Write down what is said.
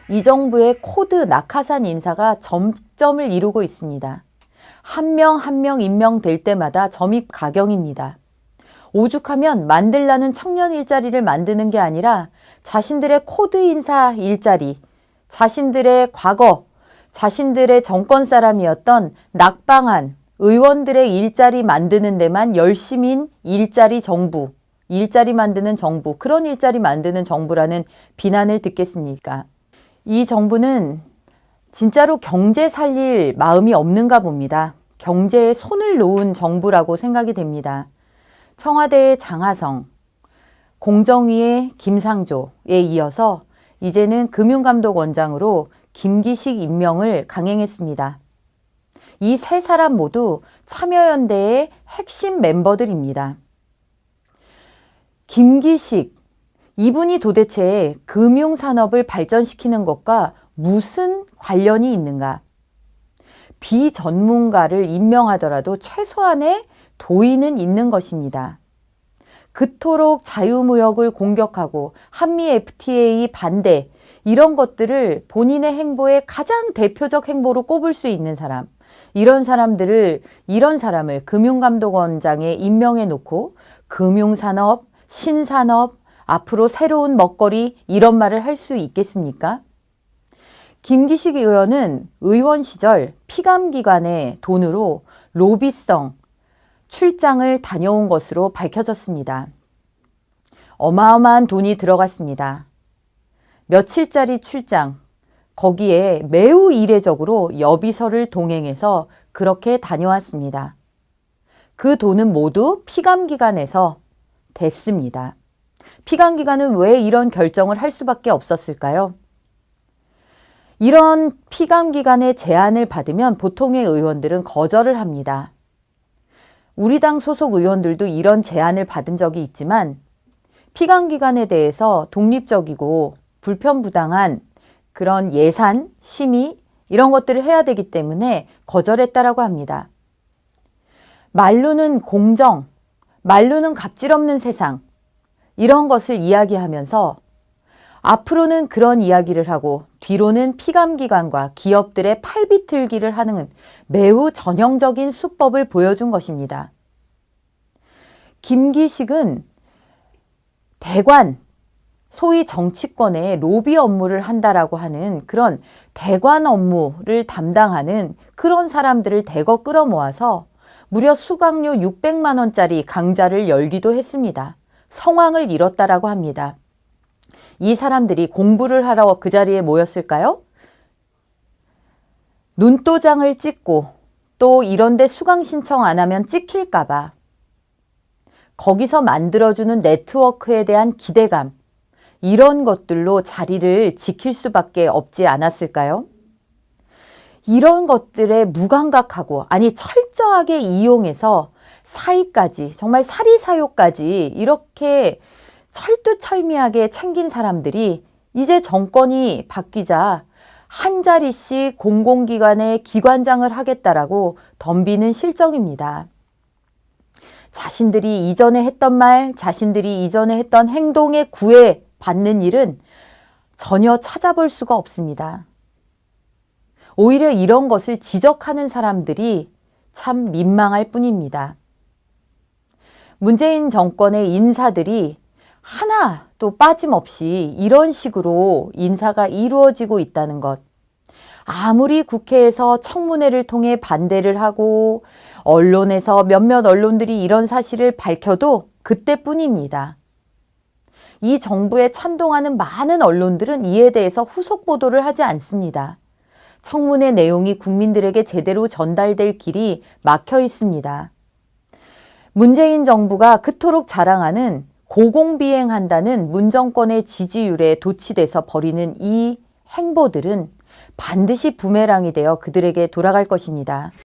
이 정부의 코드 낙하산 인사가 점점을 이루고 있습니다. 한 명 한 명 임명될 때마다 점입 가경입니다. 오죽하면 만들라는 청년 일자리를 만드는 게 아니라 자신들의 코드 인사 일자리, 자신들의 과거, 자신들의 정권 사람이었던 낙방한 의원들의 일자리 만드는 데만 열심인 일자리 정부, 일자리 만드는 정부, 그런 일자리 만드는 정부라는 비난을 듣겠습니까? 이 정부는 진짜로 경제 살릴 마음이 없는가 봅니다. 경제에 손을 놓은 정부라고 생각이 됩니다. 청와대의 장하성, 공정위의 김상조에 이어서 이제는 금융감독원장으로 김기식 임명을 강행했습니다. 이 세 사람 모두 참여연대의 핵심 멤버들입니다. 김기식, 이분이 도대체 금융산업을 발전시키는 것과 무슨 관련이 있는가? 비전문가를 임명하더라도 최소한의 도의는 있는 것입니다. 그토록 자유무역을 공격하고 한미 FTA 반대, 이런 것들을 본인의 행보의 가장 대표적 행보로 꼽을 수 있는 사람, 이런 사람을 금융감독원장에 임명해 놓고 금융산업, 신산업, 앞으로 새로운 먹거리, 이런 말을 할 수 있겠습니까? 김기식 의원은 의원 시절 피감기관의 돈으로 로비성 출장을 다녀온 것으로 밝혀졌습니다. 어마어마한 돈이 들어갔습니다. 며칠짜리 출장, 거기에 매우 이례적으로 여비서를 동행해서 그렇게 다녀왔습니다. 그 돈은 모두 피감기관에서 됐습니다. 피감기관은 왜 이런 결정을 할 수밖에 없었을까요? 이런 피감기관의 제안을 받으면 보통의 의원들은 거절을 합니다. 우리 당 소속 의원들도 이런 제안을 받은 적이 있지만 피감기관에 대해서 독립적이고 불편부당한 그런 예산, 심의 이런 것들을 해야 되기 때문에 거절했다라고 합니다. 말로는 공정, 말로는 갑질 없는 세상, 이런 것을 이야기하면서 앞으로는 그런 이야기를 하고 뒤로는 피감기관과 기업들의 팔비틀기를 하는 매우 전형적인 수법을 보여준 것입니다. 김기식은 대관, 소위 정치권의 로비 업무를 한다라고 하는 그런 대관 업무를 담당하는 그런 사람들을 대거 끌어모아서 무려 수강료 600만 원짜리 강좌를 열기도 했습니다. 성황을 이뤘다라고 합니다. 이 사람들이 공부를 하러 그 자리에 모였을까요? 눈도장을 찍고 또 이런데 수강 신청 안 하면 찍힐까봐 거기서 만들어주는 네트워크에 대한 기대감, 이런 것들로 자리를 지킬 수밖에 없지 않았을까요? 이런 것들에 무감각하고, 아니 철저하게 이용해서 사이까지, 정말 사리사욕까지 이렇게 철두철미하게 챙긴 사람들이 이제 정권이 바뀌자 한 자리씩 공공기관의 기관장을 하겠다라고 덤비는 실정입니다. 자신들이 이전에 했던 말, 자신들이 이전에 했던 행동에 구애받는 일은 전혀 찾아볼 수가 없습니다. 오히려 이런 것을 지적하는 사람들이 참 민망할 뿐입니다. 문재인 정권의 인사들이 하나도 빠짐없이 이런 식으로 인사가 이루어지고 있다는 것. 아무리 국회에서 청문회를 통해 반대를 하고 언론에서 몇몇 언론들이 이런 사실을 밝혀도 그때뿐입니다. 이 정부에 찬동하는 많은 언론들은 이에 대해서 후속 보도를 하지 않습니다. 청문회 내용이 국민들에게 제대로 전달될 길이 막혀 있습니다. 문재인 정부가 그토록 자랑하는 고공비행한다는 문정권의 지지율에 도취돼서 벌이는 이 행보들은 반드시 부메랑이 되어 그들에게 돌아갈 것입니다.